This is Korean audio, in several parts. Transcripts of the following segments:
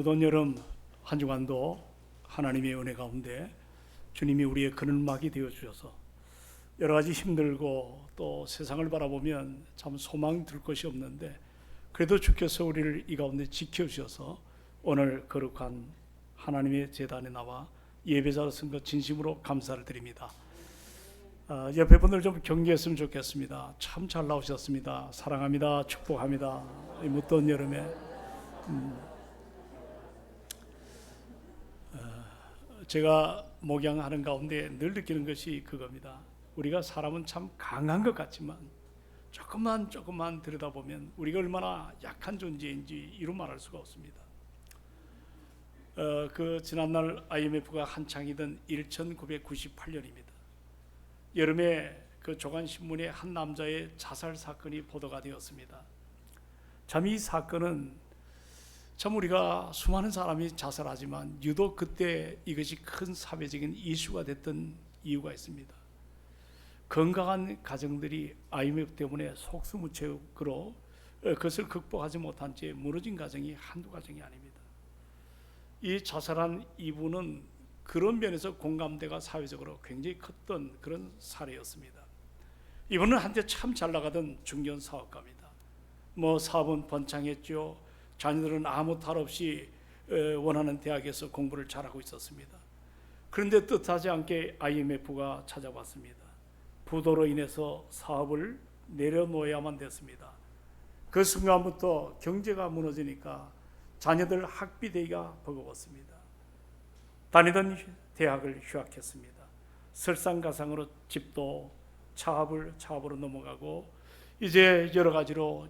무더운 여름 한 주간도 하나님의 은혜 가운데 주님이 우리의 그늘막이 되어 주셔서 여러 가지 힘들고 또 세상을 바라보면 참 소망 들 것이 없는데 그래도 주께서 우리를 이 가운데 지켜주셔서 오늘 거룩한 하나님의 제단에 나와 예배자로 쓴 것 진심으로 감사를 드립니다. 옆에 분들 좀 격려했으면 좋겠습니다. 참 잘 나오셨습니다. 사랑합니다. 축복합니다. 이 무더운 여름에 제가 목양하는 가운데 늘 느끼는 것이 그겁니다. 우리가 사람은 참 강한 것 같지만 조금만 들여다보면 우리가 얼마나 약한 존재인지 이루 말할 수가 없습니다. 그 지난날 IMF가 한창이던 1998년입니다. 여름에 그 조간신문에 한 남자의 자살 사건이 보도가 되었습니다. 참 이 사건은 참 우리가 수많은 사람이 자살하지만 유독 그때 이것이 큰 사회적인 이슈가 됐던 이유가 있습니다. 건강한 가정들이 IMF 때문에 속수무책으로 그것을 극복하지 못한 채 무너진 가정이 한두 가정이 아닙니다. 이 자살한 이분은 그런 면에서 공감대가 사회적으로 굉장히 컸던 그런 사례였습니다. 이분은 한때 참 잘 나가던 중견 사업가입니다. 사업은 번창했죠. 자녀들은 아무 탈 없이 원하는 대학에서 공부를 잘하고 있었습니다. 그런데 뜻하지 않게 IMF가 찾아왔습니다. 부도로 인해서 사업을 내려놓아야만 됐습니다. 그 순간부터 경제가 무너지니까 자녀들 학비 대기가 버거웠습니다. 다니던 대학을 휴학했습니다. 설상가상으로 집도 차업으로 넘어가고 이제 여러 가지로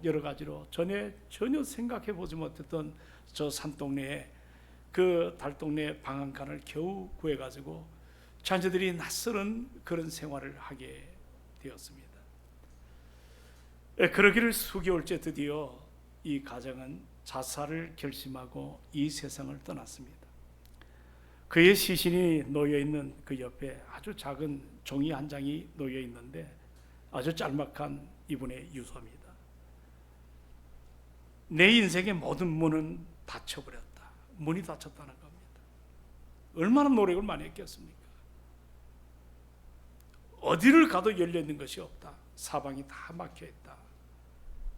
전혀 생각해 보지 못했던 저 산동네에 그 달동네 방앗간을 겨우 구해가지고 자녀들이 낯설은 그런 생활을 하게 되었습니다. 그러기를 수개월째 드디어 이 가정은 자살을 결심하고 이 세상을 떠났습니다. 그의 시신이 놓여있는 그 옆에 아주 작은 종이 한 장이 놓여있는데 아주 짤막한 이분의 유서입니다. 내 인생의 모든 문은 닫혀버렸다. 문이 닫혔다는 겁니다. 얼마나 노력을 많이 했겠습니까? 어디를 가도 열려있는 것이 없다. 사방이 다 막혀있다.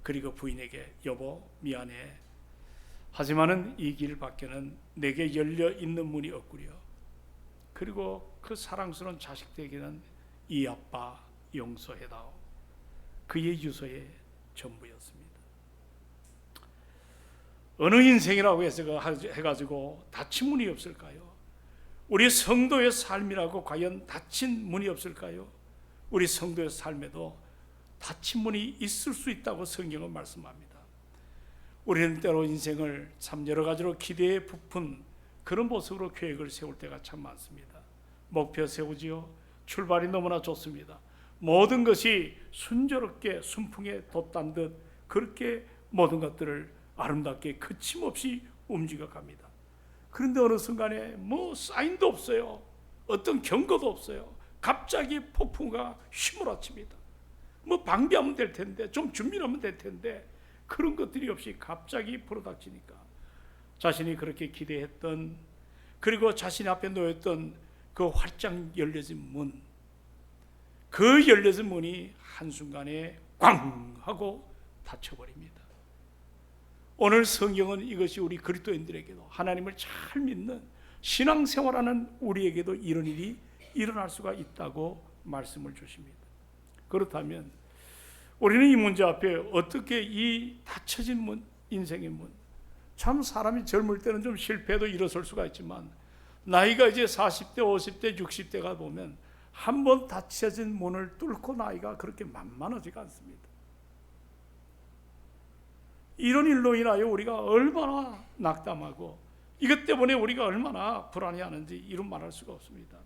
그리고 부인에게 여보 미안해. 하지만은 이 길 밖에는 내게 열려있는 문이 없구려. 그리고 그 사랑스러운 자식들에게는 이 아빠 용서해다오. 그의 유서의 전부였습니다. 어느 인생이라고 해가지고 닫힌 문이 없을까요? 우리 성도의 삶이라고 과연 닫힌 문이 없을까요? 우리 성도의 삶에도 닫힌 문이 있을 수 있다고 성경은 말씀합니다. 우리는 때로 인생을 참 여러 가지로 기대에 부푼 그런 모습으로 계획을 세울 때가 참 많습니다. 목표 세우지요. 출발이 너무나 좋습니다. 모든 것이 순조롭게 순풍에 돛단 듯 그렇게 모든 것들을 아름답게 거침없이 움직여 갑니다. 그런데 어느 순간에 사인도 없어요. 어떤 경고도 없어요. 갑자기 폭풍과 휘몰아칩니다. 방비하면 될 텐데, 좀 준비하면 될 텐데 그런 것들이 없이 갑자기 불어닥치니까 자신이 그렇게 기대했던, 그리고 자신 앞에 놓였던 그 활짝 열려진 문, 그 열려진 문이 한순간에 꽝 하고 닫혀버립니다. 오늘 성경은 이것이 우리 그리스도인들에게도, 하나님을 잘 믿는 신앙생활하는 우리에게도 이런 일이 일어날 수가 있다고 말씀을 주십니다. 그렇다면 우리는 이 문제 앞에 어떻게 이 닫혀진 문, 인생의 문, 참 사람이 젊을 때는 좀 실패해도 일어설 수가 있지만 나이가 이제 40대, 50대, 60대가 보면 한번 닫혀진 문을 뚫고 나이가 그렇게 만만하지가 않습니다. 이런 일로 인하여 우리가 얼마나 낙담하고 이것 때문에 우리가 얼마나 불안해하는지 이루 말할 수가 없습니다.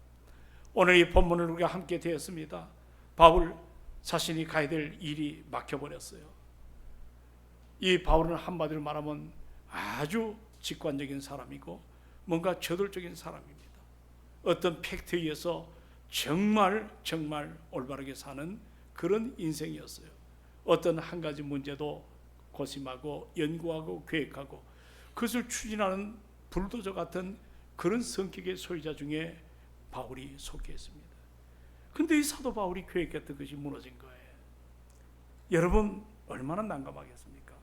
오늘 이 본문을 우리가 함께 되었습니다. 바울 자신이 가야 될 일이 막혀버렸어요. 이 바울은 한마디로 말하면 아주 직관적인 사람이고 뭔가 저돌적인 사람입니다. 어떤 팩트에 의해서 정말 올바르게 사는 그런 인생이었어요. 어떤 한 가지 문제도 고심하고 연구하고 계획하고 그것을 추진하는 불도저 같은 그런 성격의 소유자 중에 바울이 속해 있습니다. 근데 이 사도 바울이 계획했던 것이 무너진 거예요. 여러분 얼마나 난감하겠습니까?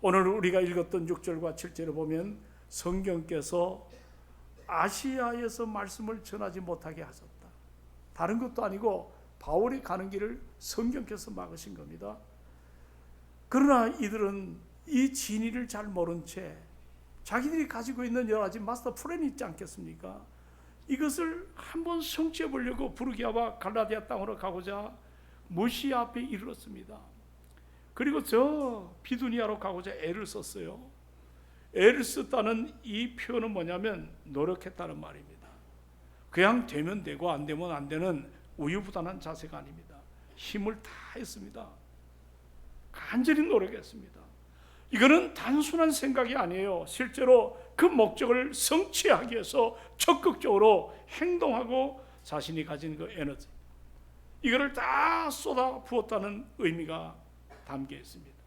오늘 우리가 읽었던 6절과 7절을 보면 성경께서 아시아에서 말씀을 전하지 못하게 하셨다. 다른 것도 아니고 바울이 가는 길을 성경께서 막으신 겁니다. 그러나 이들은 이 진리를 잘 모른 채 자기들이 가지고 있는 여러 가지 마스터 플랜이 있지 않겠습니까? 이것을 한번 성취해 보려고 부르기아와 갈라디아 땅으로 가고자 무시아 앞에 이르렀습니다. 그리고 저 비두니아로 가고자 애를 썼어요. 애를 썼다는 이 표현은 뭐냐면 노력했다는 말입니다. 그냥 되면 되고 안 되면 안 되는 우유부단한 자세가 아닙니다. 힘을 다했습니다. 간절히 노력했습니다. 이거는 단순한 생각이 아니에요. 실제로 그 목적을 성취하기 위해서 적극적으로 행동하고 자신이 가진 그 에너지, 이거를 다 쏟아 부었다는 의미가 담겨 있습니다.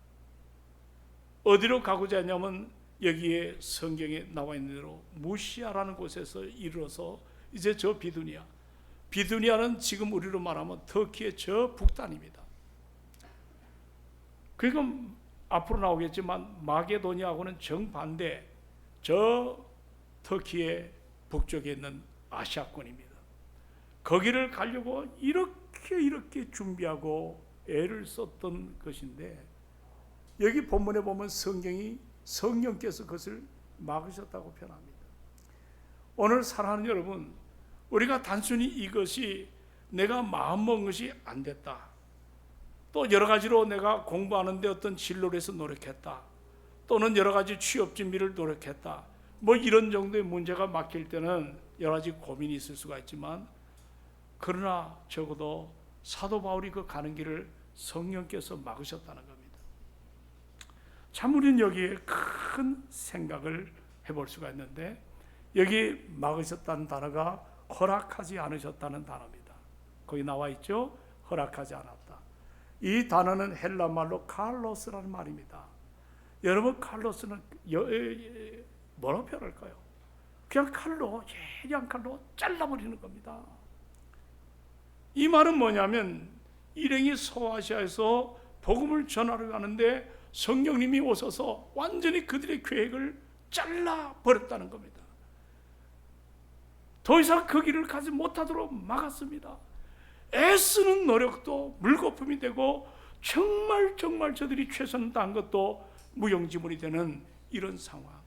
어디로 가고자 했냐면 여기에 성경에 나와 있는 대로 무시아라는 곳에서 이르러서 이제 저 비두니아는 지금 우리로 말하면 터키의 저 북단입니다. 그러니까 앞으로 나오겠지만 마게도니아하고는 정반대 저 터키의 북쪽에 있는 아시아권입니다. 거기를 가려고 이렇게 준비하고 애를 썼던 것인데, 여기 본문에 보면 성령께서 그것을 막으셨다고 표현합니다. 오늘 사랑하는 여러분, 우리가 단순히 이것이 내가 마음먹은 것이 안 됐다, 또 여러 가지로 내가 공부하는데 어떤 진로를 해서 노력했다, 또는 여러 가지 취업 준비를 노력했다, 뭐 이런 정도의 문제가 막힐 때는 여러 가지 고민이 있을 수가 있지만, 그러나 적어도 사도 바울이 그 가는 길을 성령께서 막으셨다는 겁니다. 참 우리는 여기에 큰 생각을 해볼 수가 있는데, 여기 막으셨다는 단어가 허락하지 않으셨다는 단어입니다. 거기 나와 있죠? 허락하지 않았다. 이 단어는 헬라 말로 칼로스라는 말입니다. 여러분, 칼로스는 뭐라고 표현할까요? 그냥 예리한 칼로 잘라버리는 겁니다. 이 말은 뭐냐면, 일행이 소아시아에서 복음을 전하러 가는데 성령님이 오셔서 완전히 그들의 계획을 잘라버렸다는 겁니다. 더 이상 그 길을 가지 못하도록 막았습니다. 애쓰는 노력도 물거품이 되고 정말 저들이 최선을 다한 것도 무용지물이 되는 이런 상황.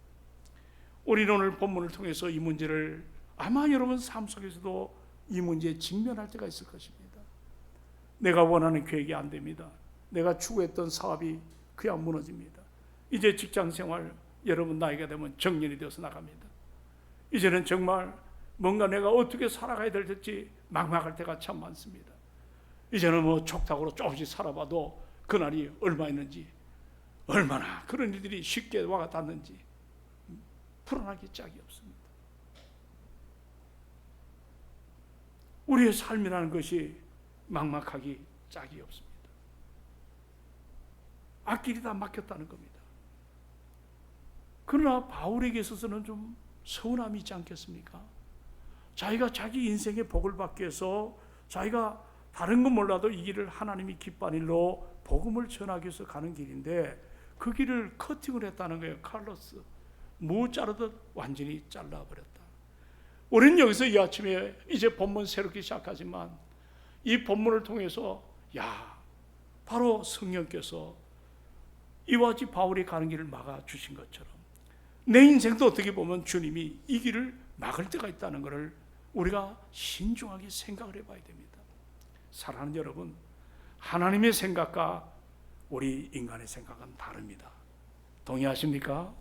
우리는 오늘 본문을 통해서 이 문제를 아마 여러분 삶 속에서도 이 문제에 직면할 때가 있을 것입니다. 내가 원하는 계획이 안 됩니다. 내가 추구했던 사업이 그냥 무너집니다. 이제 직장생활, 여러분 나이가 되면 정년이 되어서 나갑니다. 이제는 정말 뭔가 내가 어떻게 살아가야 될지 막막할 때가 참 많습니다. 이제는 뭐 촉탁으로 조금씩 살아봐도 그날이 얼마 있는지, 얼마나 그런 일들이 쉽게 와가 닿는지 불안하기 짝이 없습니다. 우리의 삶이라는 것이 막막하기 짝이 없습니다. 앞길이 다 막혔다는 겁니다. 그러나 바울에게 있어서는 좀 서운함이 있지 않겠습니까? 자기가 자기 인생의 복을 받기 위해서 자기가 다른 건 몰라도 이 길을 하나님이 기뻐하는 일로 복음을 전하기 위해서 가는 길인데, 그 길을 커팅을 했다는 거예요. 칼로스, 무 자르듯 완전히 잘라버렸다. 우리는 여기서 이 아침에 이제 본문 새롭게 시작하지만, 이 본문을 통해서 바로 성령께서 이와 같이 바울이 가는 길을 막아주신 것처럼 내 인생도 어떻게 보면 주님이 이 길을 막을 때가 있다는 것을 우리가 신중하게 생각을 해봐야 됩니다. 사랑하는 여러분, 하나님의 생각과 우리 인간의 생각은 다릅니다. 동의하십니까?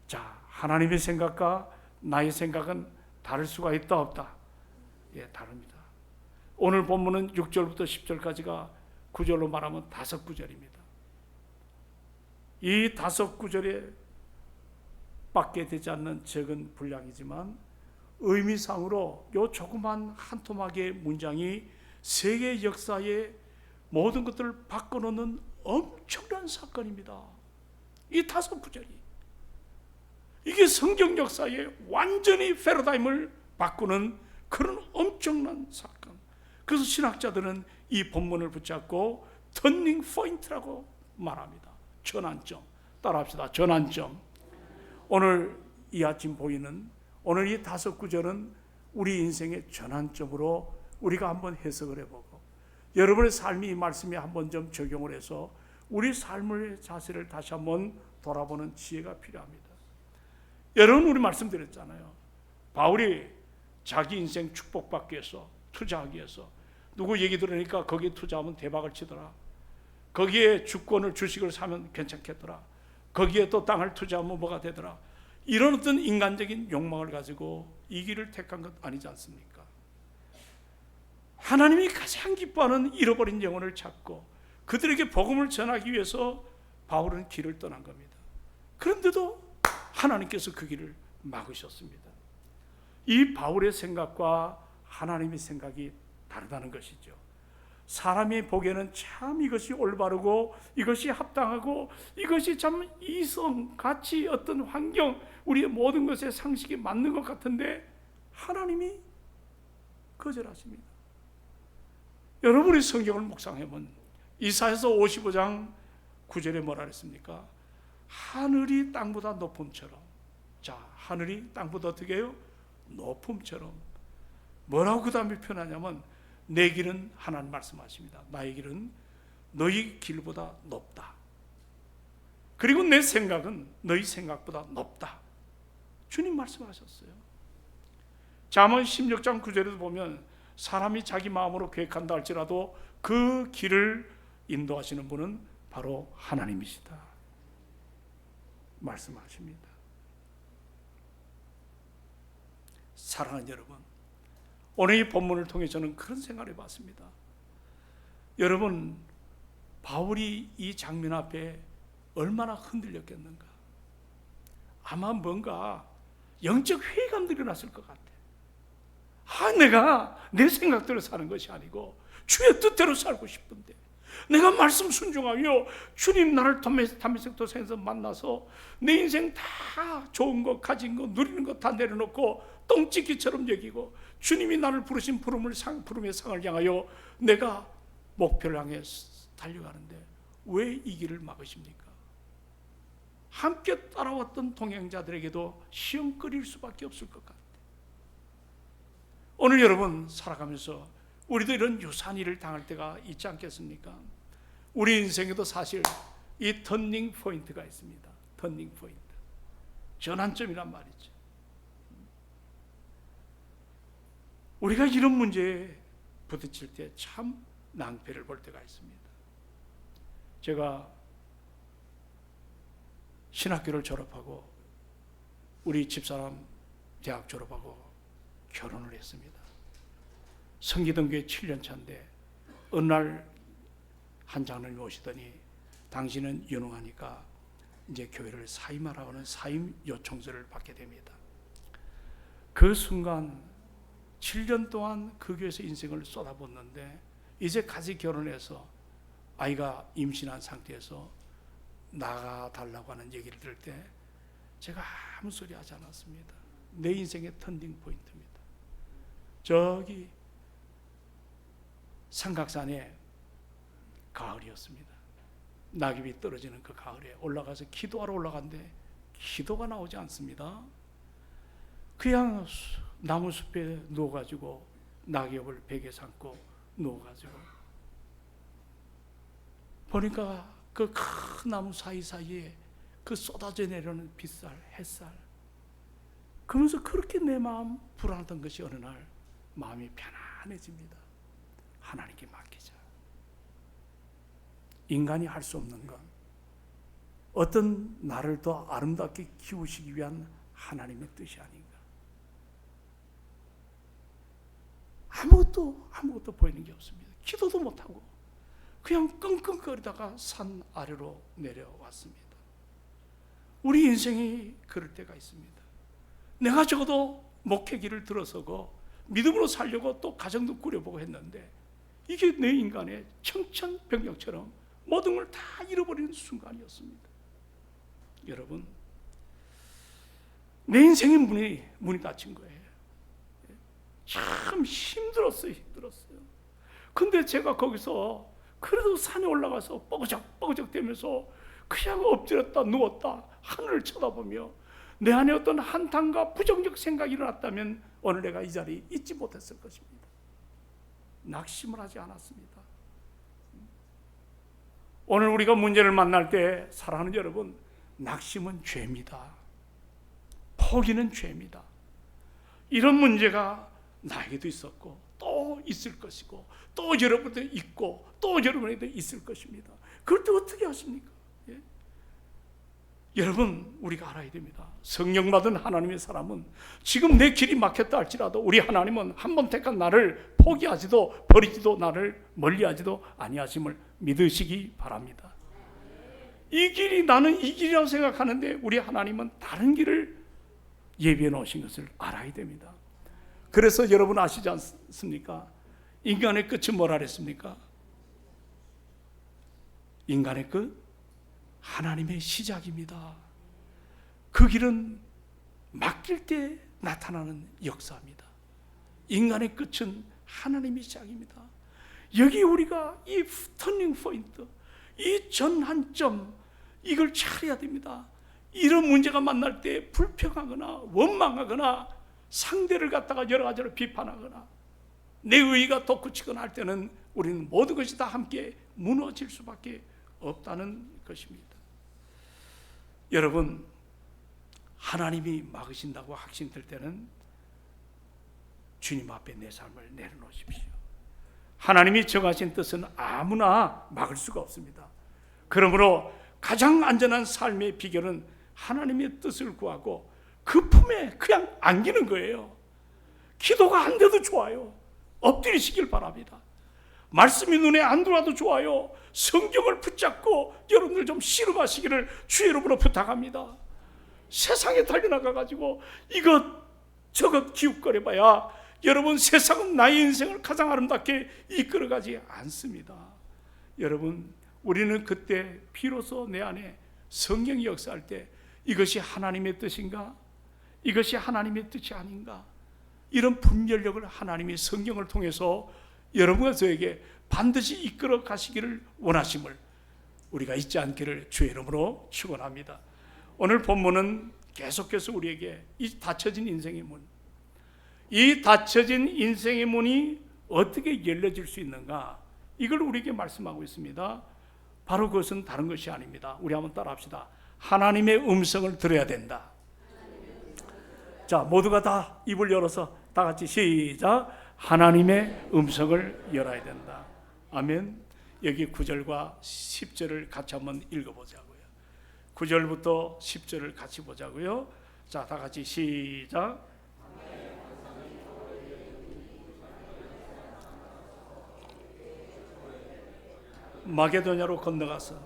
자, 하나님의 생각과 나의 생각은 다를 수가 있다 없다? 예, 다릅니다. 오늘 본문은 6절부터 10절까지가 구절로 말하면 5구절입니다. 이 5구절에 밖에 되지 않는 적은 분량이지만 의미상으로 이 조그만 한 토막의 문장이 세계 역사의 모든 것들을 바꿔놓는 엄청난 사건입니다. 이 5구절이. 이게 성경 역사에 완전히 패러다임을 바꾸는 그런 엄청난 사건. 그래서 신학자들은 이 본문을 붙잡고 터닝 포인트라고 말합니다. 전환점. 따라합시다. 전환점. 오늘 이 아침 보이는 오늘 이 5구절은 우리 인생의 전환점으로 우리가 한번 해석을 해보고, 여러분의 삶이 이 말씀에 한번 좀 적용을 해서 우리 삶의 자세를 다시 한번 돌아보는 지혜가 필요합니다. 여러분, 우리 말씀드렸잖아요. 바울이 자기 인생 축복받기 위해서, 투자하기 위해서 누구 얘기 들으니까 거기에 투자하면 대박을 치더라, 거기에 주권을, 주식을 사면 괜찮겠더라, 거기에 또 땅을 투자하면 뭐가 되더라, 이런 어떤 인간적인 욕망을 가지고 이 길을 택한 것 아니지 않습니까? 하나님이 가장 기뻐하는 잃어버린 영혼을 찾고 그들에게 복음을 전하기 위해서 바울은 길을 떠난 겁니다. 그런데도 하나님께서 그 길을 막으셨습니다. 이 바울의 생각과 하나님의 생각이 다르다는 것이죠. 사람이 보기에는 참 이것이 올바르고 이것이 합당하고 이것이 참 이성, 가치, 어떤 환경, 우리의 모든 것에 상식이 맞는 것 같은데 하나님이 거절하십니다. 여러분이 성경을 묵상해보면 이사야서 55장 9절에 뭐라 그랬습니까? 하늘이 땅보다 높음처럼. 자, 하늘이 땅보다 어떻게 해요? 높음처럼. 뭐라고 그 다음에 표현하냐면 내 길은, 하나님 말씀하십니다, 나의 길은 너희 길보다 높다. 그리고 내 생각은 너희 생각보다 높다. 주님 말씀하셨어요. 잠언 16장 9절에도 보면 사람이 자기 마음으로 계획한다 할지라도 그 길을 인도하시는 분은 바로 하나님이시다 말씀하십니다. 사랑하는 여러분, 오늘 이 본문을 통해 저는 그런 생각을 해봤습니다. 여러분, 바울이 이 장면 앞에 얼마나 흔들렸겠는가. 아마 뭔가 영적 회의감들이 일어났을 것 같아요. 내가 내 생각대로 사는 것이 아니고 주의 뜻대로 살고 싶은데, 내가 말씀 순종하여 주님 나를 담메색 도상에서 만나서 내 인생 다 좋은 거, 가진 거, 누리는 거 다 내려놓고 똥찍기처럼 여기고 주님이 나를 부르신 부름의 상을 향하여 내가 목표를 향해 달려가는데 왜 이 길을 막으십니까? 함께 따라왔던 동행자들에게도 시험거릴 수밖에 없을 것 같아요. 오늘 여러분 살아가면서 우리도 이런 유사한 일을 당할 때가 있지 않겠습니까? 우리 인생에도 사실 이 터닝 포인트가 있습니다. 터닝 포인트, 전환점이란 말이죠. 우리가 이런 문제에 부딪힐 때 참 낭패를 볼 때가 있습니다. 제가 신학교를 졸업하고 우리 집사람 대학 졸업하고 결혼을 했습니다. 성기동교회 7년 차인데 어느 날 한 장로님이 오시더니 당신은 유능하니까 이제 교회를 사임하라고 하는 사임 요청서를 받게 됩니다. 그 순간 7년 동안 그 교회에서 인생을 쏟아붓는데 이제 같이 결혼해서 아이가 임신한 상태에서 나가달라고 하는 얘기를 들을 때 제가 아무 소리 하지 않았습니다. 내 인생의 터닝 포인트입니다. 저기 삼각산에 가을이었습니다. 낙엽이 떨어지는 그 가을에 올라가서 기도하러 올라갔는데 기도가 나오지 않습니다. 그냥 나무숲에 누워가지고 낙엽을 베개 삼고 누워가지고 보니까 그 큰 나무 사이사이에 그 쏟아져 내려오는 빗살, 햇살, 그러면서 그렇게 내 마음 불안하던 것이 어느 날 마음이 편안해집니다. 하나님께 맡기자. 인간이 할 수 없는 건 어떤 나를 더 아름답게 키우시기 위한 하나님의 뜻이 아닌가. 아무것도 보이는 게 없습니다. 기도도 못하고 그냥 끙끙거리다가 산 아래로 내려왔습니다. 우리 인생이 그럴 때가 있습니다. 내가 적어도 목회기를 들어서고 믿음으로 살려고 또 가정도 꾸려보고 했는데 이게 내 인간의 청천벽력처럼 모든 걸 다 잃어버리는 순간이었습니다. 여러분, 내 인생의 문이 닫힌 거예요. 참 힘들었어요. 근데 제가 거기서 그래도 산에 올라가서 뻐그적 대면서 그냥 엎드렸다 누웠다 하늘을 쳐다보며 내 안에 어떤 한탄과 부정적 생각이 일어났다면 오늘 내가 이 자리에 있지 못했을 것입니다. 낙심을 하지 않았습니다. 오늘 우리가 문제를 만날 때 사랑하는 여러분, 낙심은 죄입니다. 포기는 죄입니다. 이런 문제가 나에게도 있었고 또 있을 것이고 또 여러분도 있고 또 여러분에게도 있을 것입니다. 그럴 때 어떻게 하십니까? 예? 여러분, 우리가 알아야 됩니다. 성령 받은 하나님의 사람은 지금 내 길이 막혔다 할지라도 우리 하나님은 한 번 택한 나를 포기하지도 버리지도 나를 멀리하지도 아니하심을 믿으시기 바랍니다. 이 길이 나는 이 길이라고 생각하는데 우리 하나님은 다른 길을 예비해 놓으신 것을 알아야 됩니다. 그래서 여러분 아시지 않습니까? 인간의 끝은 뭐라 그랬습니까? 인간의 끝? 하나님의 시작입니다. 그 길은 맡길 때 나타나는 역사입니다. 인간의 끝은 하나님의 시작입니다. 여기 우리가 이 터닝 포인트, 이 전환점, 이걸 찾아야 됩니다. 이런 문제가 만날 때 불평하거나 원망하거나 상대를 갖다가 여러 가지로 비판하거나 내 의의가 돋구치거나 할 때는 우리는 모든 것이 다 함께 무너질 수밖에 없다는 것입니다. 여러분, 하나님이 막으신다고 확신될 때는 주님 앞에 내 삶을 내려놓으십시오. 하나님이 정하신 뜻은 아무나 막을 수가 없습니다. 그러므로 가장 안전한 삶의 비결은 하나님의 뜻을 구하고 그 품에 그냥 안기는 거예요. 기도가 안 돼도 좋아요. 엎드리시길 바랍니다. 말씀이 눈에 안 들어와도 좋아요. 성경을 붙잡고 여러분들 좀 씨름하시기를 주 여러분으로 부탁합니다. 세상에 달려나가가지고 이것 저것 기웃거려봐야 여러분, 세상은 나의 인생을 가장 아름답게 이끌어가지 않습니다. 여러분, 우리는 그때 비로소 내 안에 성경이 역사할 때 이것이 하나님의 뜻인가? 이것이 하나님의 뜻이 아닌가? 이런 분별력을 하나님이 성경을 통해서 여러분과 저에게 반드시 이끌어 가시기를 원하심을 우리가 잊지 않기를 주의 이름으로 축원합니다. 오늘 본문은 계속해서 우리에게 이 닫혀진 인생의 문, 이 닫혀진 인생의 문이 어떻게 열려질 수 있는가, 이걸 우리에게 말씀하고 있습니다. 바로 그것은 다른 것이 아닙니다. 우리 한번 따라합시다. 하나님의 음성을 들어야 된다. 자, 모두가 다 입을 열어서 다 같이 시작. 하나님의 음성을 열어야 된다. 아멘. 여기 9절과 10절을 같이 한번 읽어보자고요. 9절부터 10절을 같이 보자고요. 자, 다 같이 시작. 마게도냐로 건너가서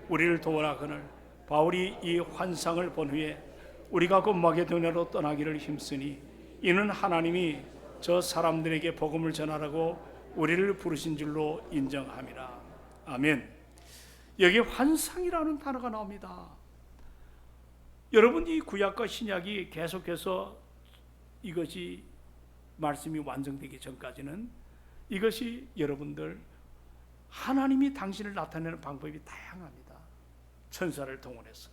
우리를 도우라 그늘 바울이 이 환상을 본 후에 우리가 곧 마게도냐로 떠나기를 힘쓰니 이는 하나님이 저 사람들에게 복음을 전하라고 우리를 부르신 줄로 인정함이라. 아멘. 여기 환상이라는 단어가 나옵니다. 여러분, 이 구약과 신약이 계속해서 이것이 말씀이 완성되기 전까지는 이것이 여러분들 하나님이 당신을 나타내는 방법이 다양합니다. 천사를 동원해서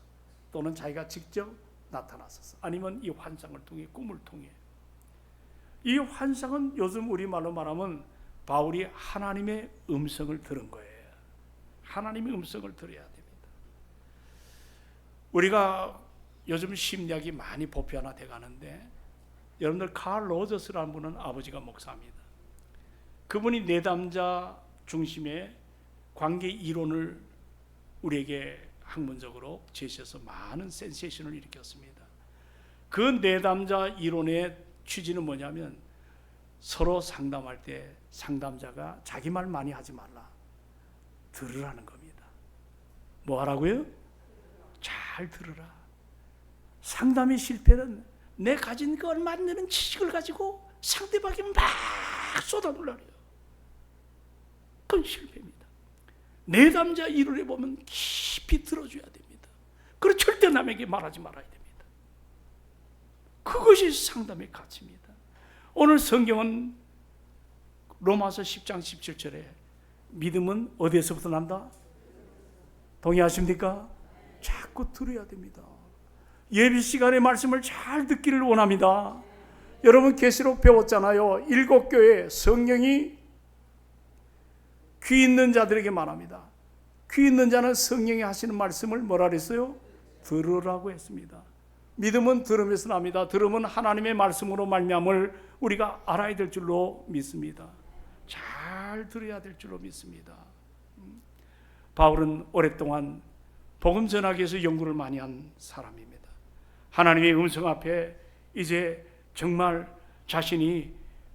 또는 자기가 직접 나타나서 아니면 이 환상을 통해 꿈을 통해. 이 환상은 요즘 우리말로 말하면 바울이 하나님의 음성을 들은 거예요. 하나님의 음성을 들어야 됩니다. 우리가 요즘 심리학이 많이 보편화돼 가는데 여러분들 칼 로저스라는 분은 아버지가 목사입니다. 그분이 내담자 중심의 관계 이론을 우리에게 학문적으로 제시해서 많은 센세이션을 일으켰습니다. 그 내담자 이론의 취지는 뭐냐면 서로 상담할 때 상담자가 자기 말 많이 하지 말라, 들으라는 겁니다. 뭐 하라고요? 잘 들으라. 상담의 실패는 내 가진 그 얼마 안 되는 지식을 가지고 상대방이 막 쏟아부으려요. 그건 실패입니다. 내담자 이론에 보면 깊이 들어줘야 됩니다. 그리고 절대 남에게 말하지 말아야 됩니다. 그것이 상담의 가치입니다. 오늘 성경은 로마서 10장 17절에 믿음은 어디에서부터 난다? 동의하십니까? 자꾸 들어야 됩니다. 예비 시간의 말씀을 잘 듣기를 원합니다. 여러분 계시록 배웠잖아요. 7교회 성령이 귀 있는 자들에게 말합니다. 귀 있는 자는 성령이 하시는 말씀을 뭐라 그랬어요? 들으라고 했습니다. 믿음은 들음에서 납니다. 들음은 하나님의 말씀으로 말미암을 우리가 알아야 될 줄로 믿습니다. 잘 들어야 될 줄로 믿습니다. 바울은 오랫동안 복음 전하기 위해서 연구를 많이 한 사람입니다. 하나님의 음성 앞에 이제 정말 자신이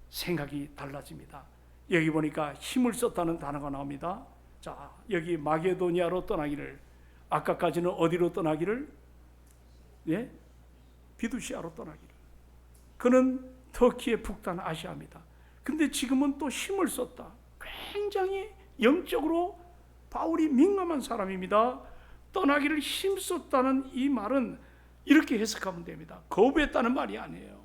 생각이 달라집니다. 여기 보니까 힘을 썼다는 단어가 나옵니다. 자, 여기 마게도니아로 떠나기를, 아까까지는 어디로 떠나기를? 예? 비두시아로 떠나기를. 그는 터키의 북단 아시아입니다. 근데 지금은 또 힘을 썼다. 굉장히 영적으로 바울이 민감한 사람입니다. 떠나기를 힘썼다는 이 말은 이렇게 해석하면 됩니다. 거부했다는 말이 아니에요.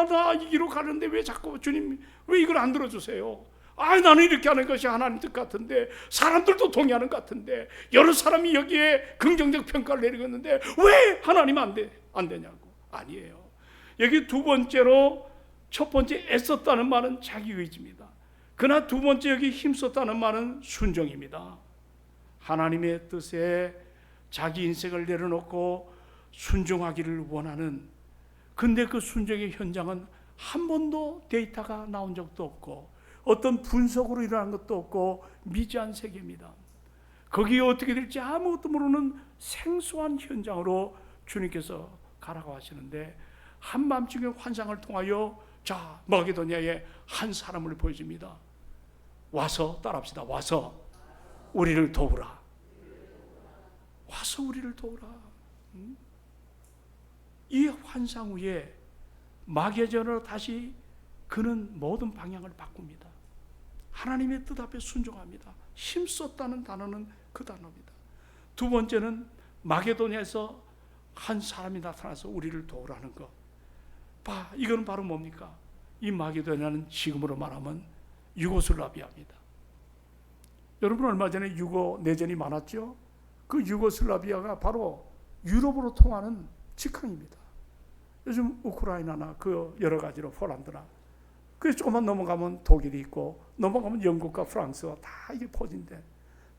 나 이 길로 가는데 왜 자꾸 주님 왜 이걸 안 들어주세요? 나는 이렇게 하는 것이 하나님 뜻 같은데, 사람들도 동의하는 것 같은데, 여러 사람이 여기에 긍정적 평가를 내리고 있는데 왜 하나님 안 되냐고. 아니에요. 여기 두 번째로, 첫 번째 애썼다는 말은 자기 의지입니다. 그러나 두 번째 여기 힘썼다는 말은 순종입니다. 하나님의 뜻에 자기 인생을 내려놓고 순종하기를 원하는, 근데 그 순종의 현장은 한 번도 데이터가 나온 적도 없고 어떤 분석으로 일어난 것도 없고 미지한 세계입니다. 거기에 어떻게 될지 아무것도 모르는 생소한 현장으로 주님께서 가라고 하시는데, 한밤중에 환상을 통하여 자, 마게도니아에 한 사람을 보여줍니다. 와서 따라합시다. 와서 우리를 도우라. 와서 우리를 도우라. 이 환상 후에 마게전으로 다시 그는 모든 방향을 바꿉니다. 하나님의 뜻 앞에 순종합니다. 힘썼다는 단어는 그 단어입니다. 두 번째는 마게도니아에서 한 사람이 나타나서 우리를 도우라는 것. 이건 바로 뭡니까? 이 마게도니아는 지금으로 말하면 유고슬라비아입니다. 여러분 얼마 전에 유고 내전이 많았죠? 그 유고슬라비아가 바로 유럽으로 통하는 직항입니다. 요즘 우크라이나나 그 여러 가지로 폴란드나, 그 조금만 넘어가면 독일이 있고 넘어가면 영국과 프랑스와 다 이게 포진데,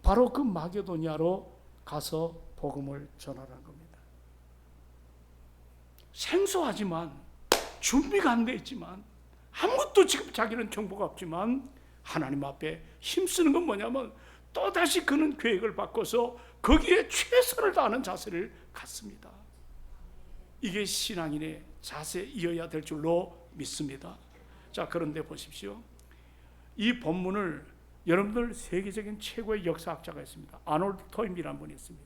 바로 그 마게도니아로 가서 복음을 전하라는 겁니다. 생소하지만, 준비가 안 돼 있지만, 아무것도 지금 자기는 정보가 없지만 하나님 앞에 힘쓰는 건 뭐냐면 또다시 그는 계획을 바꿔서 거기에 최선을 다하는 자세를 갖습니다. 이게 신앙인의 자세이어야 될 줄로 믿습니다. 자, 그런데 보십시오. 이 본문을 여러분들 세계적인 최고의 역사학자가 있습니다. 아놀드 토인비라는 분이 있습니다.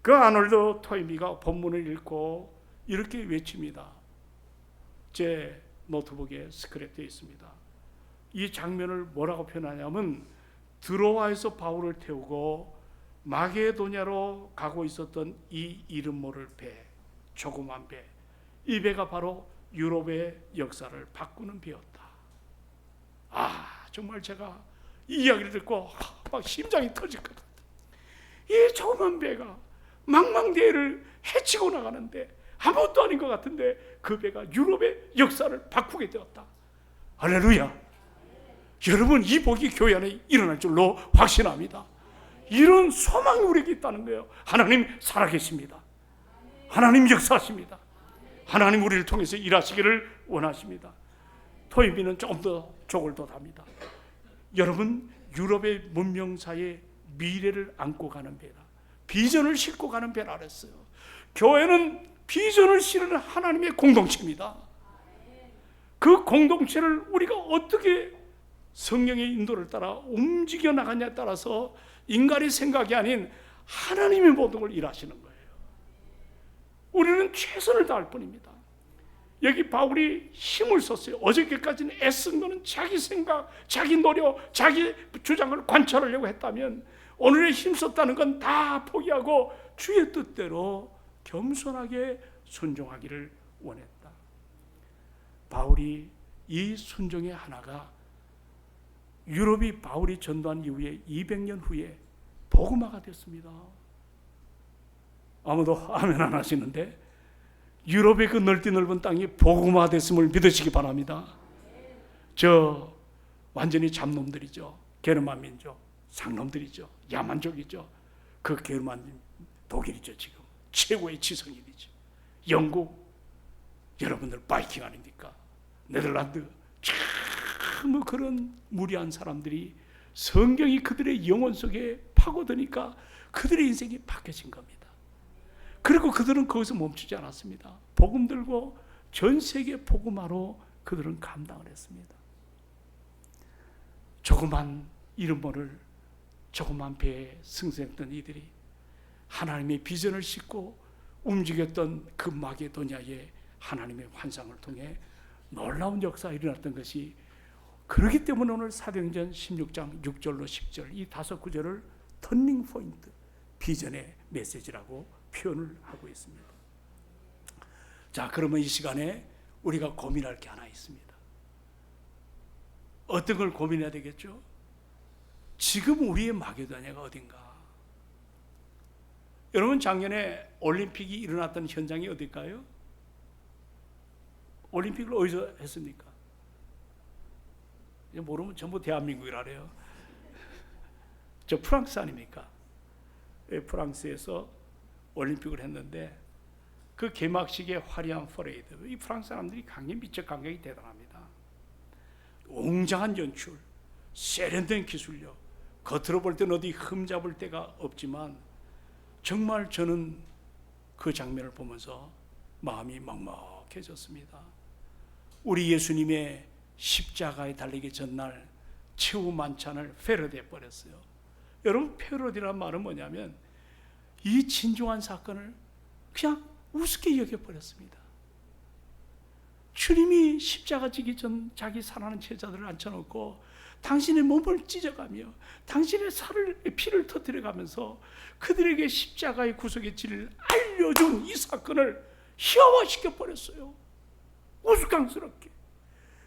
그 아놀드 토인비가 본문을 읽고 이렇게 외칩니다. 제 노트북에 스크랩되어 있습니다. 이 장면을 뭐라고 표현하냐면, 드로아에서 바울을 태우고 마게도냐로 가고 있었던 이 이름 모를 배, 조그만 배, 이 배가 바로 유럽의 역사를 바꾸는 배였다. 정말 제가 이 이야기를 듣고 막 심장이 터질 것 같아요. 이 조그만 배가 망망대해를 헤치고 나가는데 아무것도 아닌 것 같은데 그 배가 유럽의 역사를 바꾸게 되었다. 할렐루야. 여러분, 이 복이 교회 안에 일어날 줄로 확신합니다. 이런 소망이 우리에게 있다는 거예요. 하나님 살아계십니다. 하나님 역사하십니다. 하나님 우리를 통해서 일하시기를 원하십니다. 토인비는 조금 더 족을 더 답니다. 여러분, 유럽의 문명사의 미래를 안고 가는 배라, 비전을 싣고 가는 배라 그랬어요. 교회는 비전을 실은 하나님의 공동체입니다. 그 공동체를 우리가 어떻게 성령의 인도를 따라 움직여 나가냐에 따라서 인간의 생각이 아닌 하나님의 모든 걸 일하시는 거예요. 우리는 최선을 다할 뿐입니다. 여기 바울이 힘을 썼어요. 어저께까지는 애쓴 거는 자기 생각, 자기 노력, 자기 주장을 관철하려고 했다면, 오늘의 힘썼다는 건 다 포기하고 주의 뜻대로 겸손하게 순종하기를 원했다. 바울이 이 순종의 하나가 유럽이 바울이 전도한 이후에 200년 후에 복음화가 됐습니다. 아무도 아멘 안 하시는데 유럽의 그 넓디 넓은 땅이 복음화됐음을 믿으시기 바랍니다. 저 완전히 잡놈들이죠. 게르만 민족, 상놈들이죠. 야만족이죠. 그 게르만 독일이죠. 지금 최고의 지성인이죠. 영국, 여러분들 바이킹 아닙니까? 네덜란드, 참 그런 무리한 사람들이 성경이 그들의 영혼 속에 파고드니까 그들의 인생이 바뀌어진 겁니다. 그리고 그들은 거기서 멈추지 않았습니다. 복음 들고 전 세계 복음화로 그들은 감당을 했습니다. 조그만 이름 모를 조그만 배에 승선했던 이들이 하나님의 비전을 싣고 움직였던 그 마게도냐의 하나님의 환상을 통해 놀라운 역사가 일어났던 것이, 그렇기 때문에 오늘 사도행전 16장 6절로 10절 이 5구절을 터닝 포인트, 비전의 메시지라고 표현을 하고 있습니다. 자, 그러면 이 시간에 우리가 고민할 게 하나 있습니다. 어떤 걸 고민해야 되겠죠? 지금 우리의 마게도냐가 어딘가? 여러분, 작년에 올림픽이 일어났던 현장이 어딜까요? 올림픽을 어디서 했습니까? 모르면 전부 대한민국이라래요. 저 프랑스 아닙니까? 프랑스에서 올림픽을 했는데 그 개막식의 화려한 퍼레이드, 이 프랑스 사람들이 굉장히 미적 감각이 대단합니다. 웅장한 연출, 세련된 기술력, 겉으로 볼 때는 어디 흠잡을 데가 없지만 정말 저는 그 장면을 보면서 마음이 먹먹해졌습니다. 우리 예수님의 십자가에 달리기 전날 최후 만찬을 패러디해 버렸어요. 여러분, 패러디란 말은 뭐냐면 이 진중한 사건을 그냥 우습게 여겨버렸습니다. 주님이 십자가 지기 전 자기 사랑하는 제자들을 앉혀놓고 당신의 몸을 찢어가며 당신의 피를 터뜨려가면서 그들에게 십자가의 구속의 진리를 알려준 이 사건을 희화화시켜버렸어요. 우스꽝스럽게.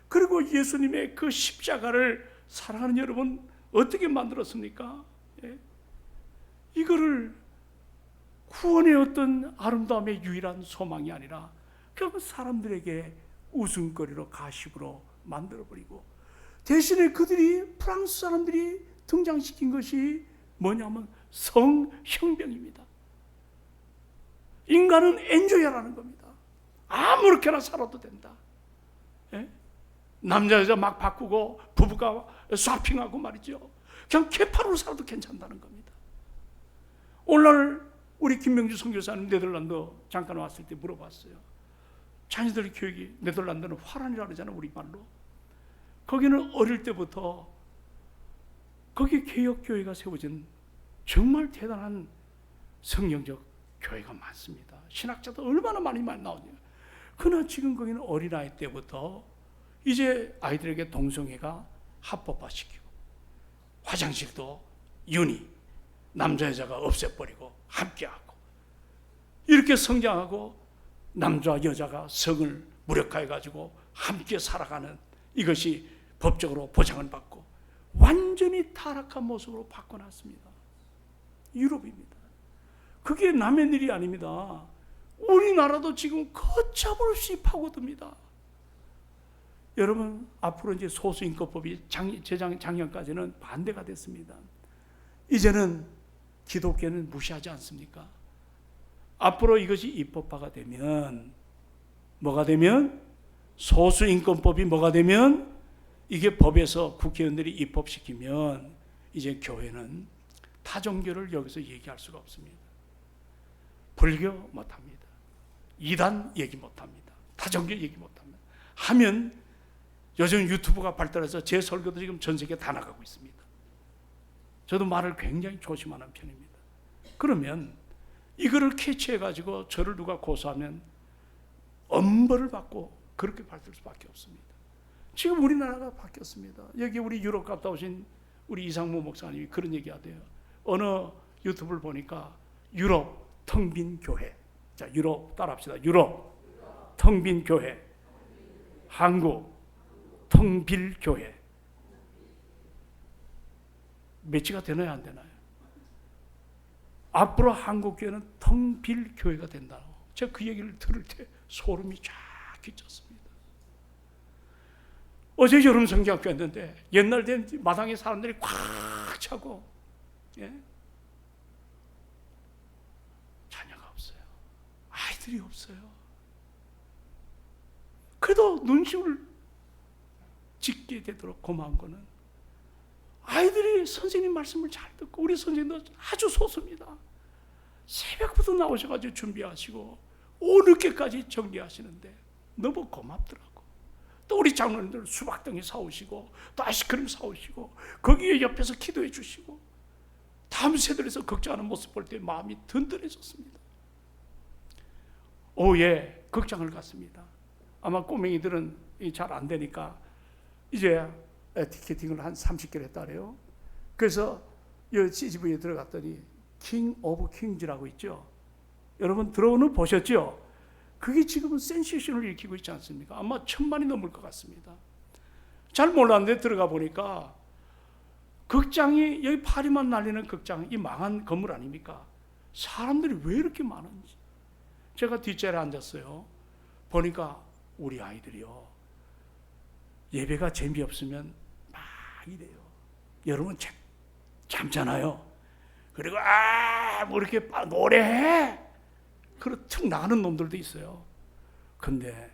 그리고 예수님의 그 십자가를 사랑하는 여러분 어떻게 만들었습니까? 예? 이거를 구원의 어떤 아름다움의 유일한 소망이 아니라 그냥 사람들에게 웃음거리로 가십으로 만들어버리고, 대신에 그들이 프랑스 사람들이 등장시킨 것이 뭐냐면 성혁명입니다. 인간은 엔조이라는 겁니다. 아무렇게나 살아도 된다. 예? 남자 여자 막 바꾸고 부부가 쇼핑하고 말이죠. 그냥 개파로 살아도 괜찮다는 겁니다. 오늘 우리 김명주 선교사님 네덜란드 잠깐 왔을 때 물어봤어요. 자녀들 교육이 네덜란드는 화란이라고 그러잖아요, 우리말로. 거기는 어릴 때부터 거기 개혁교회가 세워진 정말 대단한 성경적 교회가 많습니다. 신학자도 얼마나 많이 나오냐. 그러나 지금 거기는 어린아이 때부터 이제 아이들에게 동성애가 합법화시키고 화장실도 윤희, 남자 여자가 없애버리고 함께하고 이렇게 성장하고 남자와 여자가 성을 무력화해가지고 함께 살아가는 이것이 법적으로 보장을 받고 완전히 타락한 모습으로 바꿔놨습니다. 유럽입니다. 그게 남의 일이 아닙니다. 우리나라도 지금 걷잡을 없이 파고듭니다. 여러분, 앞으로 이제 소수인권법이 작년까지는 반대가 됐습니다. 이제는 기독교는 무시하지 않습니까? 앞으로 이것이 입법화가 되면 뭐가 되면 소수인권법이 뭐가 되면 이게 법에서 국회의원들이 입법시키면 이제 교회는 타종교를 여기서 얘기할 수가 없습니다. 불교 못합니다. 이단 얘기 못합니다. 타종교 얘기 못합니다. 하면 요즘 유튜브가 발달해서 제 설교도 지금 전 세계에 다 나가고 있습니다. 저도 말을 굉장히 조심하는 편입니다. 그러면 이거를 캐치해가지고 저를 누가 고소하면 엄벌을 받고 그렇게 발달 수밖에 없습니다. 지금 우리나라가 바뀌었습니다. 여기 우리 유럽 갔다 오신 우리 이상무 목사님이 그런 얘기 하대요. 어느 유튜브를 보니까 유럽 텅 빈 교회. 자, 유럽 따라합시다. 유럽 텅 빈 교회. 한국 텅 빌 교회. 매치가 되나요, 안 되나요? 앞으로 한국 교회는 텅 빌 교회가 된다고. 제가 그 얘기를 들을 때 소름이 쫙 끼쳤습니다. 어제 여름 성경학교 했는데 옛날 된 마당에 사람들이 꽉 차고, 예? 자녀가 없어요. 아이들이 없어요. 그래도 눈시울 짓게 되도록 고마운 거는 아이들이 선생님 말씀을 잘 듣고, 우리 선생님도 아주 소수입니다. 새벽부터 나오셔가지고 준비하시고 오후 늦게까지 정리하시는데 너무 고맙더라고. 또 우리 장로님들 수박덩이 사오시고 또 아이스크림 사오시고 거기에 옆에서 기도해 주시고 다음 세대에서 걱정하는 모습 볼 때 마음이 든든해졌습니다. 오후에 극장을 갔습니다. 아마 꼬맹이들은 잘 안 되니까 이제 티켓팅을 한 30개를 했다 그래요. 그래서 이 CGV에 들어갔더니 킹 오브 킹즈라고 있죠. 여러분 들어오는 보셨죠? 그게 지금은 센세이션을 일으키고 있지 않습니까? 아마 1000만이 넘을 것 같습니다. 잘 몰랐는데 들어가 보니까 극장이, 여기 파리만 날리는 극장, 이 망한 건물 아닙니까? 사람들이 왜 이렇게 많은지. 제가 뒷자리에 앉았어요. 보니까 우리 아이들이요, 예배가 재미없으면 막 이래요. 여러분 잠잖아요. 그리고 뭐 이렇게 노래해. 그리고 툭 나가는 놈들도 있어요. 근데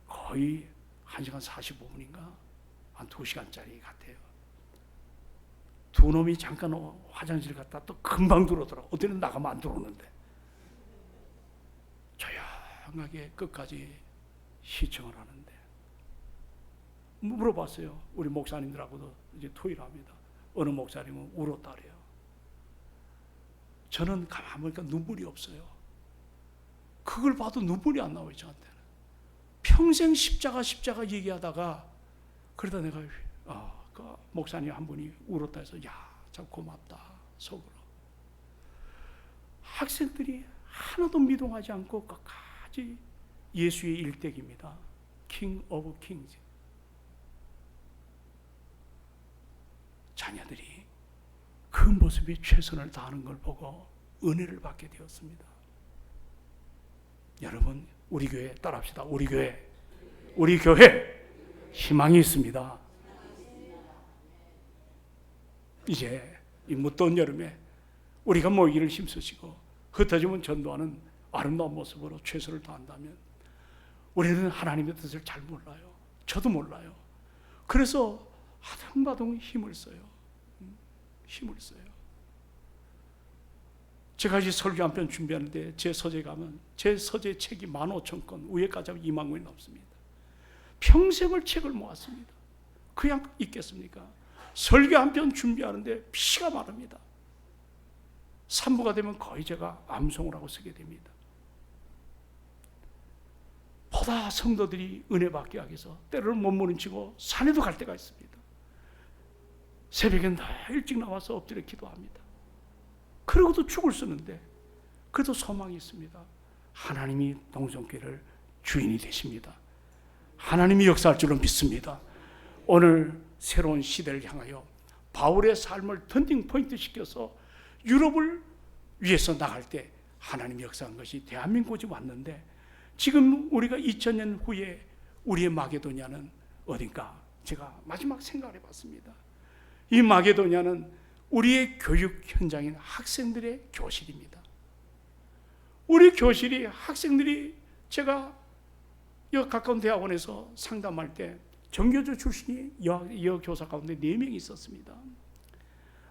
거의 1시간 45분인가 한 2시간짜리 같아요. 두 놈이 잠깐 화장실 갔다 또 금방 들어오더라고. 어디는 나가면 안 들어오는데 조용하게 끝까지 시청을 하는데 물어봤어요. 우리 목사님들하고도 이제 토의를 합니다. 어느 목사님은 울었다 그래요. 저는 가만히 보니까 눈물이 없어요. 그걸 봐도 눈물이 안 나와요, 저한테는. 평생 십자가 얘기하다가 그러다 내가 그 목사님 한 분이 울었다 해서 참 고맙다 속으로. 학생들이 하나도 미동하지 않고 끝까지 예수의 일대기입니다. 킹 오브 킹즈. 자녀들이 그 모습에 최선을 다하는 걸 보고 은혜를 받게 되었습니다. 여러분, 우리 교회 따라합시다. 우리 교회 희망이 있습니다. 이제 이 무더운 여름에 우리가 모이기를 힘쓰시고 흩어지면 전도하는 아름다운 모습으로 최선을 다한다면 우리는 하나님의 뜻을 잘 몰라요. 저도 몰라요. 그래서 하등바등 힘을 써요. 제가 이제 설교 한 편 준비하는데 제 서재 가면 제 서재 책이 15,000권, 위에까지 하면 2만 권이 넘습니다. 평생을 책을 모았습니다. 그냥 있겠습니까? 설교 한 편 준비하는데 피가 마릅니다. 3부가 되면 거의 제가 암송을 하고 쓰게 됩니다. 보다 성도들이 은혜 받게 하기 위해서 때로는 몸부림치고 산에도 갈 때가 있습니다. 새벽에 다 일찍 나와서 엎드려 기도합니다. 그러고도 죽을 쓰는데 그래도 소망이 있습니다. 하나님이 동성교회를 주인이 되십니다. 하나님이 역사할 줄로 믿습니다. 오늘 새로운 시대를 향하여 바울의 삶을 터닝 포인트 시켜서 유럽을 위해서 나갈 때 하나님이 역사한 것이 대한민국이 왔는데, 지금 우리가 2000년 후에 우리의 마게도냐는 어딘가 제가 마지막 생각을 해봤습니다. 이 마게도냐는 우리의 교육 현장인 학생들의 교실입니다. 우리 교실이 학생들이, 제가 이 가까운 대학원에서 상담할 때 정교조 출신이 여교사 가운데 4명이 있었습니다.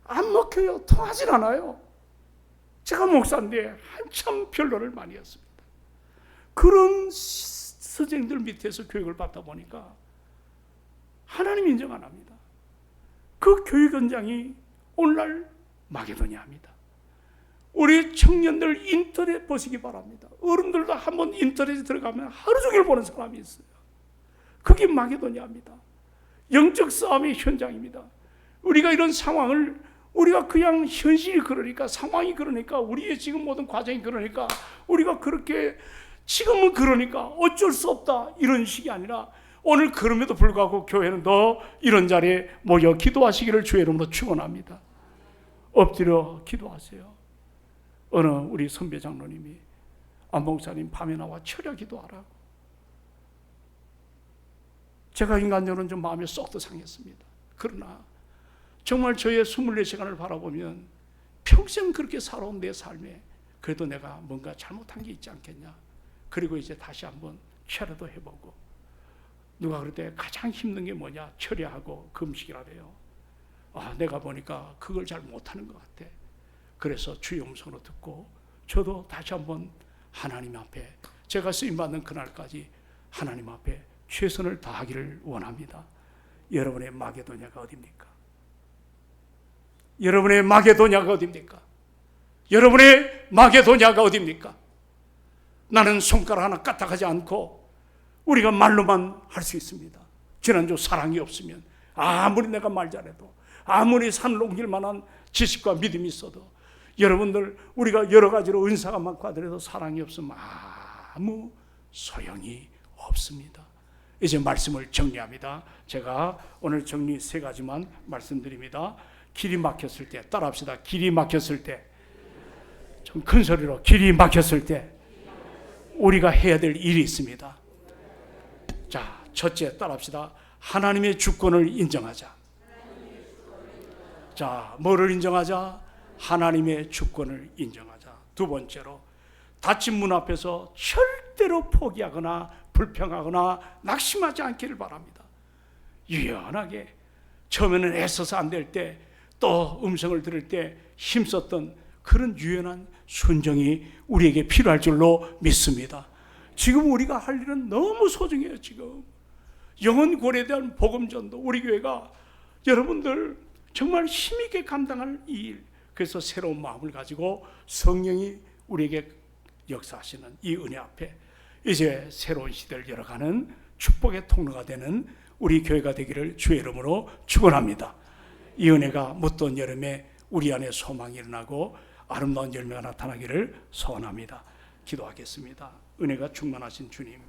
안 먹혀요. 통하진 않아요. 제가 목사인데 한참 변론을 많이 했습니다. 그런 선생님들 밑에서 교육을 받다 보니까 하나님 인정 안 합니다. 그 교육 현장이 오늘날 마게도냐입니다. 우리 청년들 인터넷 보시기 바랍니다. 어른들도 한번 인터넷에 들어가면 하루 종일 보는 사람이 있어요. 그게 마게도냐입니다. 영적 싸움의 현장입니다. 우리가 이런 상황을, 우리가 그냥 현실이 그러니까, 상황이 그러니까, 우리의 지금 모든 과정이 그러니까 우리가 그렇게 지금은 그러니까 어쩔 수 없다 이런 식이 아니라 오늘 그럼에도 불구하고 교회는 더 이런 자리에 모여 기도하시기를 주의 이름으로 축원합니다. 엎드려 기도하세요. 어느 우리 선배 장로님이 안 목사님 밤에 나와 철야 기도하라고. 제가 인간적으로는 좀 마음이 쏙도 상했습니다. 그러나 정말 저의 24시간을 바라보면 평생 그렇게 살아온 내 삶에 그래도 내가 뭔가 잘못한 게 있지 않겠냐. 그리고 이제 다시 한번 철야도 해보고, 누가 그럴 때 가장 힘든 게 뭐냐, 철야하고 금식이라래요. 내가 보니까 그걸 잘 못하는 것 같아. 그래서 주의 음성으로 듣고 저도 다시 한번 하나님 앞에, 제가 쓰임받는 그날까지 하나님 앞에 최선을 다하기를 원합니다. 여러분의 마게도냐가 어딥니까? 여러분의 마게도냐가 어딥니까? 여러분의 마게도냐가 어딥니까? 나는 손가락 하나 까딱하지 않고 우리가 말로만 할 수 있습니다. 지난주 사랑이 없으면 아무리 내가 말 잘해도, 아무리 산을 옮길 만한 지식과 믿음이 있어도, 여러분들 우리가 여러 가지로 은사가 많고 하더라도 사랑이 없으면 아무 소용이 없습니다. 이제 말씀을 정리합니다. 제가 오늘 정리 3가지만 말씀드립니다. 길이 막혔을 때, 따라합시다. 길이 막혔을 때, 좀 큰 소리로, 길이 막혔을 때 우리가 해야 될 일이 있습니다. 자, 첫째, 따라합시다. 하나님의 주권을 인정하자. 자, 뭐를 인정하자? 하나님의 주권을 인정하자. 두 번째로, 닫힌 문 앞에서 절대로 포기하거나 불평하거나 낙심하지 않기를 바랍니다. 유연하게, 처음에는 애써서 안 될 때, 또 음성을 들을 때 힘썼던 그런 유연한 순종이 우리에게 필요할 줄로 믿습니다. 지금 우리가 할 일은 너무 소중해요. 지금 영혼고래에 대한 복음전도 우리 교회가 여러분들 정말 힘있게 감당할 이 일, 그래서 새로운 마음을 가지고 성령이 우리에게 역사하시는 이 은혜 앞에 이제 새로운 시대를 열어가는 축복의 통로가 되는 우리 교회가 되기를 주의 이름으로 축원합니다. 이 은혜가 묻던 여름에 우리 안에 소망이 일어나고 아름다운 열매가 나타나기를 소원합니다. 기도하겠습니다. 은혜가 충만하신 주님,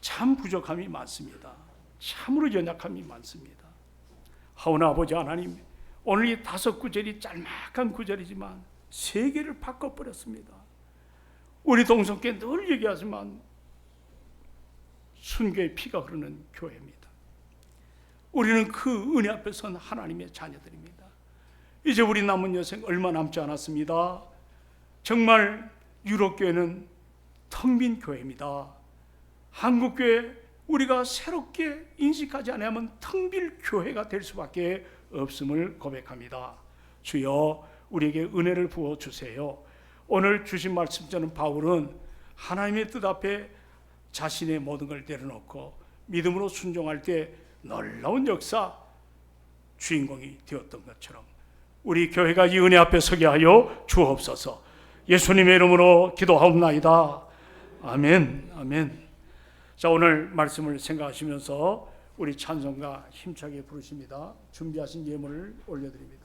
참 부족함이 많습니다. 참으로 연약함이 많습니다. 하오나 아버지 하나님, 오늘 이 5구절이 짤막한 구절이지만 세계를 바꿔버렸습니다. 우리 동성께 늘 얘기하지만 순교의 피가 흐르는 교회입니다. 우리는 그 은혜 앞에 선 하나님의 자녀들입니다. 이제 우리 남은 여생 얼마 남지 않았습니다. 정말 유럽교회는 텅 빈 교회입니다. 한국교회 우리가 새롭게 인식하지 않으면 텅 빈 교회가 될 수밖에 없음을 고백합니다. 주여 우리에게 은혜를 부어주세요. 오늘 주신 말씀처럼 바울은 하나님의 뜻 앞에 자신의 모든 걸 내려놓고 믿음으로 순종할 때 놀라운 역사 주인공이 되었던 것처럼 우리 교회가 이 은혜 앞에 서게 하여 주옵소서. 예수님의 이름으로 기도하옵나이다. 아멘. 아멘. 자, 오늘 말씀을 생각하시면서 우리 찬송가 힘차게 부르십니다. 준비하신 예물을 올려드립니다.